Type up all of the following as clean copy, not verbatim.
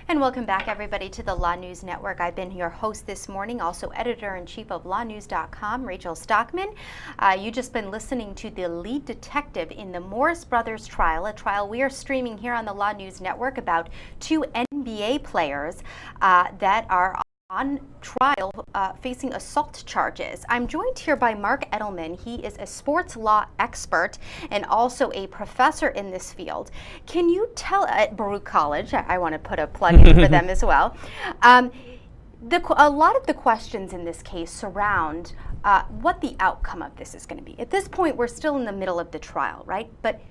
And welcome back, everybody, to the Law News Network. I've been your host this morning, also editor-in-chief of LawNewz.com, Rachel Stockman. You've just been listening to the lead detective in the Morris Brothers trial, a trial we are streaming here on the Law News Network about two NBA players that are on trial facing assault charges. I'm joined here by Marc Edelman. He is a sports law expert and also a professor in this field. Can you tell, at Baruch College, I want to put a plug in for them as well, a lot of the questions in this case surround what the outcome of this is going to be. At this point, we're still in the middle of the trial, right? But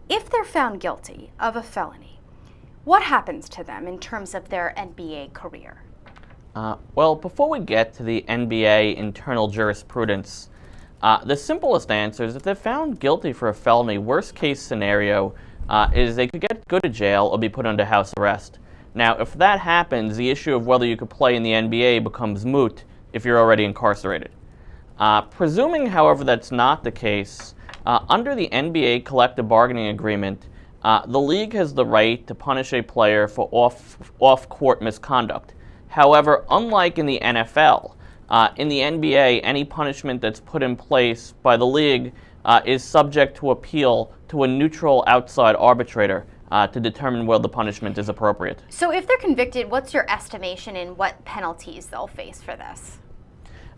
if they're found guilty of a felony, what happens to them in terms of their NBA career? Well, before we get to the NBA internal jurisprudence, the simplest answer is if they're found guilty for a felony, worst case scenario is they could go to jail or be put under house arrest. Now, if that happens, the issue of whether you could play in the NBA becomes moot if you're already incarcerated. Presuming, however, that's not the case, under the NBA collective bargaining agreement, the league has the right to punish a player for off-court misconduct. However, unlike in the NFL, in the NBA, any punishment that's put in place by the league is subject to appeal to a neutral outside arbitrator to determine whether the punishment is appropriate. So if they're convicted, what's your estimation in what penalties they'll face for this?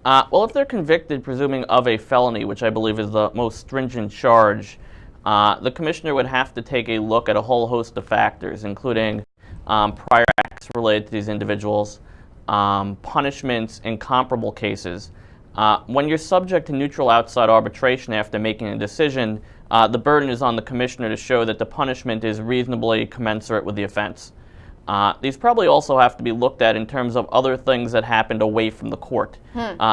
Well, if they're convicted, presuming of a felony, which I believe is the most stringent charge, the commissioner would have to take a look at a whole host of factors, including prior acts related to these individuals, punishments in comparable cases. When you're subject to neutral outside arbitration after making a decision, the burden is on the commissioner to show that the punishment is reasonably commensurate with the offense. These probably also have to be looked at in terms of other things that happened away from the court,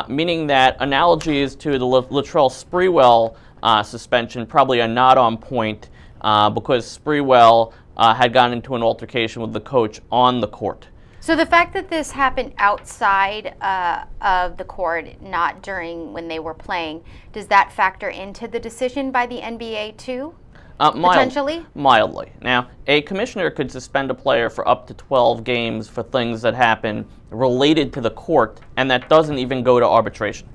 meaning that analogies to the Latrell Sprewell suspension probably are not on point because Sprewell had gotten into an altercation with the coach on the court. So the fact that this happened outside of the court, not during when they were playing, does that factor into the decision by the NBA too? Potentially? Mildly. Now, a commissioner could suspend a player for up to 12 games for things that happen related to the court, and that doesn't even go to arbitration.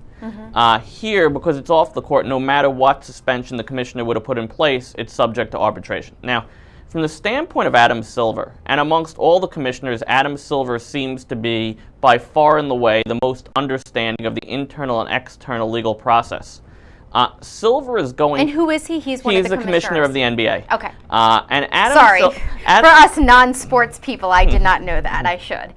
Here, because it's off the court, no matter what suspension the commissioner would have put in place, it's subject to arbitration. Now, from the standpoint of Adam Silver, and amongst all the commissioners, Adam Silver seems to be, by far and away, the most understanding of the internal and external legal process. Silver is going... And who is he? He's one of the commissioner of the NBA. Okay. And Adam Sorry. For us non-sports people, I did not know that. I should.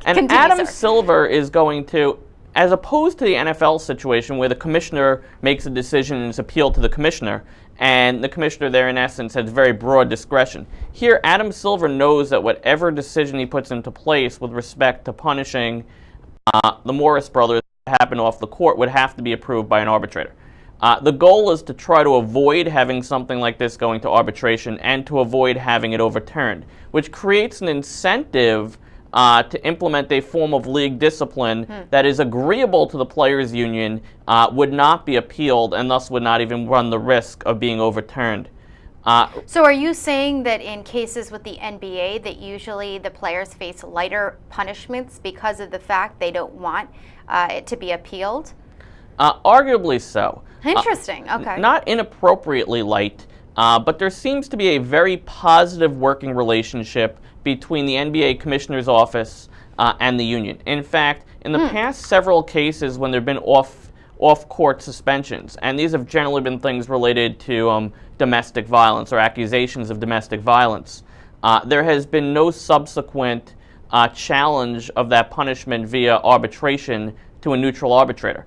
And Continue, Adam sir. Silver is going to, as opposed to the NFL situation where the commissioner makes a decision and is appealed to the commissioner, and the commissioner there, in essence, has very broad discretion. Here, Adam Silver knows that whatever decision he puts into place with respect to punishing the Morris brothers that happened off the court would have to be approved by an arbitrator. The goal is to try to avoid having something like this going to arbitration and to avoid having it overturned, which creates an incentive to implement a form of league discipline that is agreeable to the players' union, would not be appealed, and thus would not even run the risk of being overturned. So are you saying that in cases with the NBA that usually the players face lighter punishments because of the fact they don't want it to be appealed? Arguably so. Interesting, okay. Not inappropriately light, but there seems to be a very positive working relationship between the NBA Commissioner's Office and the union. In fact, in the past several cases when there have been off-court suspensions, and these have generally been things related to domestic violence or accusations of domestic violence, there has been no subsequent challenge of that punishment via arbitration to a neutral arbitrator.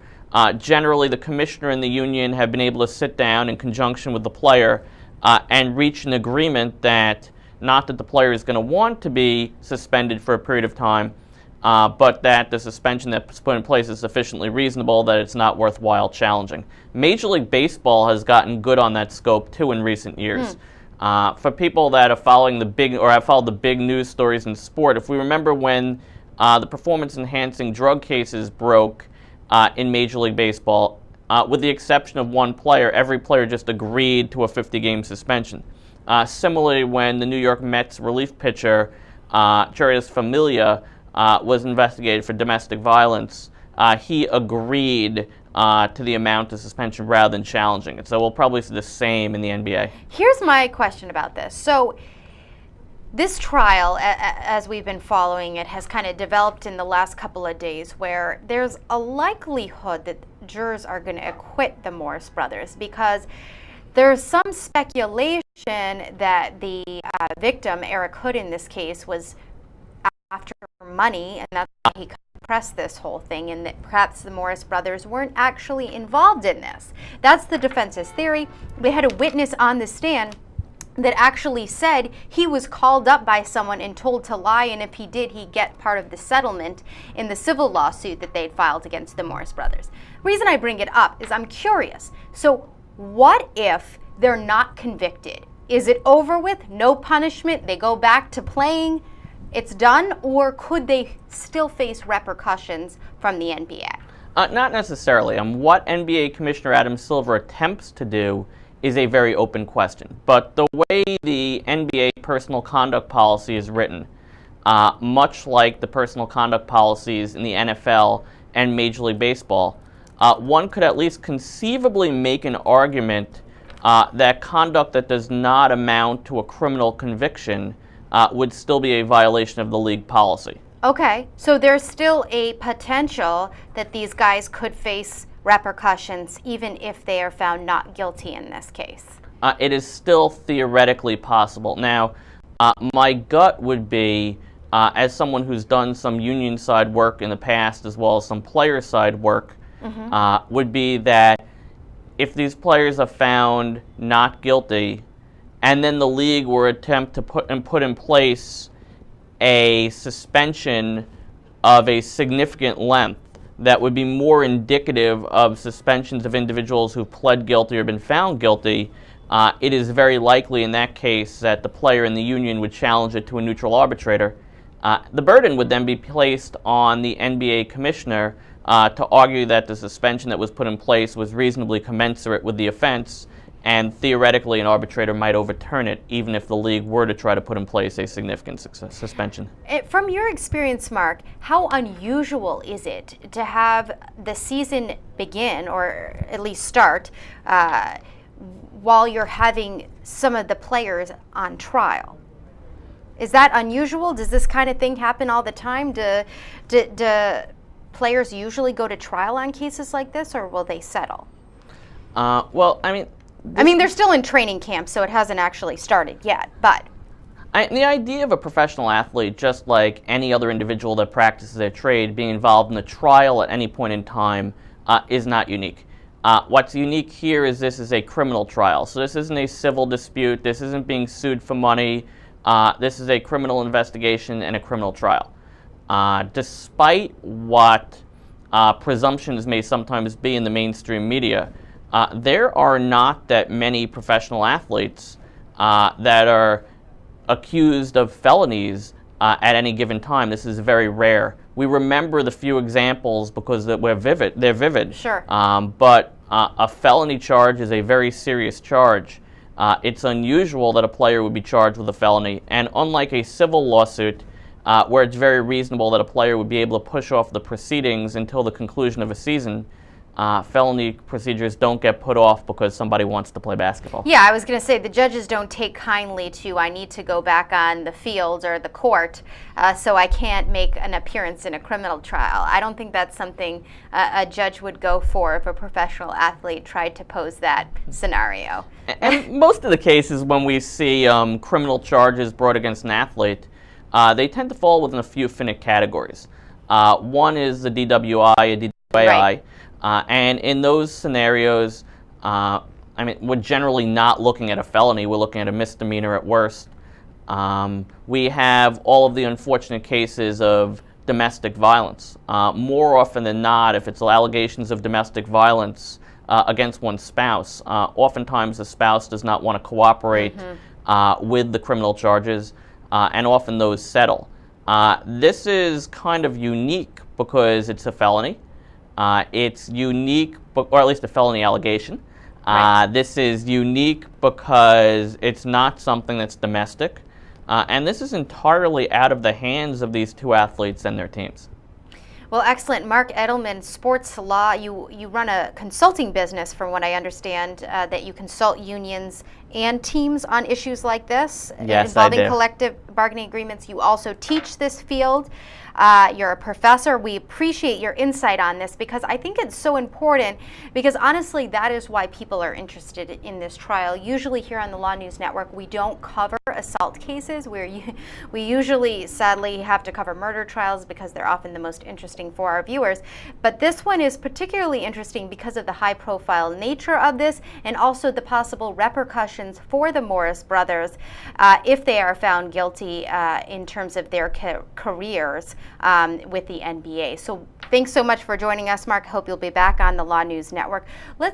Generally, the commissioner and the union have been able to sit down in conjunction with the player and reach an agreement that not that the player is going to want to be suspended for a period of time, but that the suspension that's put in place is sufficiently reasonable that it's not worthwhile challenging. Major League Baseball has gotten good on that scope too in recent years. For people that are following the big, or have followed the big news stories in sport, if we remember when the performance-enhancing drug cases broke in Major League Baseball, with the exception of one player, every player just agreed to a 50-game suspension. Similarly, when the New York Mets relief pitcher Juris Familia, was investigated for domestic violence, he agreed to the amount of suspension rather than challenging it. So we'll probably see the same in the NBA. Here's my question about this. So this trial, as we've been following it, has kind of developed in the last couple of days where there's a likelihood that jurors are going to acquit the Morris brothers, because there's some speculation that the victim, Eric Hood in this case, was after money, and that's why he pressed this whole thing, and that perhaps the Morris brothers weren't actually involved in this. That's the defense's theory. We had a witness on the stand that actually said he was called up by someone and told to lie, and if he did, he'd get part of the settlement in the civil lawsuit that they'd filed against the Morris brothers. The reason I bring it up is I'm curious. So what if they're not convicted? Is it over with? No punishment? They go back to playing? It's done? Or could they still face repercussions from the NBA? Not necessarily. What NBA Commissioner Adam Silver attempts to do is a very open question. But the way the NBA personal conduct policy is written, much like the personal conduct policies in the NFL and Major League Baseball, one could at least conceivably make an argument that conduct that does not amount to a criminal conviction would still be a violation of the league policy. Okay, so there's still a potential that these guys could face repercussions even if they are found not guilty in this case. It is still theoretically possible. Now, my gut would be, as someone who's done some union side work in the past as well as some player side work, would be that if these players are found not guilty and then the league were attempt to put in place a suspension of a significant length that would be more indicative of suspensions of individuals who've pled guilty or been found guilty, it is very likely in that case that the player and the union would challenge it to a neutral arbitrator. The burden would then be placed on the NBA commissioner to argue that the suspension that was put in place was reasonably commensurate with the offense, and theoretically an arbitrator might overturn it even if the league were to try to put in place a significant suspension. From your experience, Mark, how unusual is it to have the season begin, or at least start, while you're having some of the players on trial? Is that unusual? Does this kind of thing happen all the time? Do players usually go to trial on cases like this, or will they settle? Well, I mean, they're still in training camp, so it hasn't actually started yet, but... the idea of a professional athlete, just like any other individual that practices their trade, being involved in a trial at any point in time is not unique. What's unique here is this is a criminal trial. So this isn't a civil dispute. This isn't being sued for money. This is a criminal investigation and a criminal trial. Despite what presumptions may sometimes be in the mainstream media, there are not that many professional athletes that are accused of felonies at any given time. This is very rare. We remember the few examples because they're vivid. Sure. But a felony charge is a very serious charge. It's unusual that a player would be charged with a felony, and unlike a civil lawsuit, where it's very reasonable that a player would be able to push off the proceedings until the conclusion of a season, felony procedures don't get put off because somebody wants to play basketball. Yeah, I was going to say the judges don't take kindly to, I need to go back on the field or the court, so I can't make an appearance in a criminal trial. I don't think that's something a judge would go for if a professional athlete tried to pose that scenario. And most of the cases when we see criminal charges brought against an athlete, they tend to fall within a few finite categories. One is the DWI, a DWAI. Right. And in those scenarios, we're generally not looking at a felony. We're looking at a misdemeanor at worst. We have all of the unfortunate cases of domestic violence. More often than not, if it's allegations of domestic violence against one's spouse, oftentimes the spouse does not want to cooperate with the criminal charges, and often those settle. This is kind of unique because it's a felony. It's unique, or at least a felony allegation. Right. This is unique because it's not something that's domestic. And this is entirely out of the hands of these two athletes and their teams. Well, excellent. Marc Edelman, sports law. You run a consulting business, from what I understand, that you consult unions and teams on issues like this, yes, involving I do. collective bargaining agreements. You also teach this field. You're a professor. We appreciate your insight on this, because I think it's so important, because honestly, that is why people are interested in this trial. Usually here on the Law News Network, we don't cover assault cases. We usually, sadly, have to cover murder trials because they're often the most interesting for our viewers. But this one is particularly interesting because of the high-profile nature of this, and also the possible repercussions for the Morris brothers if they are found guilty in terms of their careers with the NBA. So thanks so much for joining us, Marc. Hope you'll be back on the Law News Network. Let's